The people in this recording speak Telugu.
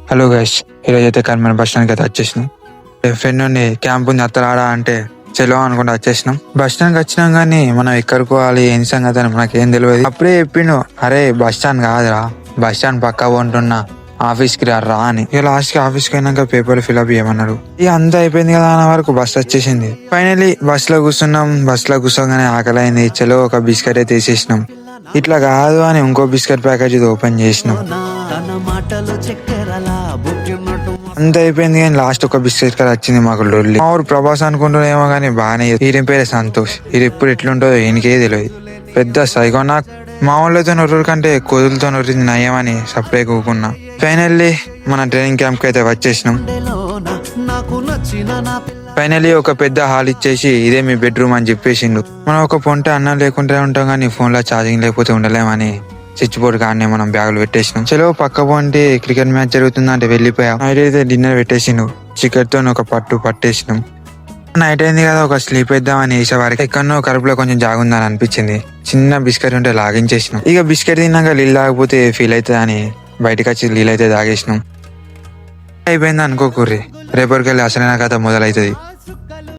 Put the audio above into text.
హలో గైస్, ఈరోజు అయితే మన బస్ స్టాండ్కి అయితే వచ్చేసినాం. ఫ్రెండ్ నుండి క్యాంప్ ఉంది అత్తలాడా అంటే చలో అనుకుంటా వచ్చేసినాం. బస్ స్టాండ్కి వచ్చినాం కానీ మనం ఎక్కడికి పోవాలి ఏం సంగతి అని మనకేం తెలియదు. అప్పుడే చెప్పిండు, అరే బస్ స్టాండ్ కాదురా, బస్ స్టాండ్ పక్క ఉంటున్నా, ఆఫీస్కి రా అని. ఇక లాస్ట్ కి ఆఫీస్కి అయినాక పేపర్ ఫిల్అప్ చేయమన్నాడు. ఇక అంతా అయిపోయింది కదా అన్న వరకు బస్ వచ్చేసింది. ఫైనలీ బస్ లో కూర్చున్నాం. బస్ లో కూర్చోగానే ఆకలి అయింది. చలో ఒక బిస్కెట్ అయితే తీసేసినాం. ఇట్లా కాదు అని ఇంకో బిస్కెట్ ప్యాకేజ్ ఓపెన్ చేసినాం. అంత అయిపోయింది కానీ లాస్ట్ ఒక బిస్కెట్ కదా వచ్చింది మాకు లొల్లి. మా ఊరు ప్రభాస్ అనుకుంటున్నామో కానీ బాగానే. ఈయన పేరే సంతోష్. ఇది ఎప్పుడు ఎట్లుంటుందో ఈయనకే తెలియదు. పెద్ద సైకో. నాకు మా ఊళ్ళతో నొర్రు కంటే కోదులతో నొర్రింది నయ్యమని సప్లై కూకున్నా. ఫైనల్లీ మన ట్రైనింగ్ క్యాంప్ కి అయితే వచ్చేసినాం. ఫైనలీ ఒక పెద్ద హాల్ ఇచ్చేసి ఇదే మీ బెడ్రూమ్ అని చెప్పేసిండు. మనం ఒక పొంట అన్నం లేకుంటే ఉంటాం కానీ ఫోన్ లో ఛార్జింగ్ లేకపోతే ఉండలేమని స్విచ్ బోర్డ్ కానీ మనం బ్యాగులు పెట్టేసినాం. చలో పక్క పోంటి క్రికెట్ మ్యాచ్ జరుగుతుందంటే వెళ్ళిపోయాం. నైట్ అయితే డిన్నర్ పెట్టేసిండు. చికెన్ తో ఒక పట్టేసినాం. నైట్ అయింది కదా, ఒక స్లీప్ వేద్దామని వేసేవారికి ఎక్కడో కడుపులో కొంచెం జాగుందని అనిపించింది. చిన్న బిస్కెట్ ఉంటే లాగించేసినాం. ఇక బిస్కెట్ తిన్నాక నీళ్ళు తాగకపోతే ఫీల్ అవుతుంది అని బయటకు వచ్చి నీళ్ళు అయితే తాగేసినాం. అయిపోయింది అనుకోకూర్రి, రేపటికెళ్ళి అసలైన కథ మొదలవుతుంది.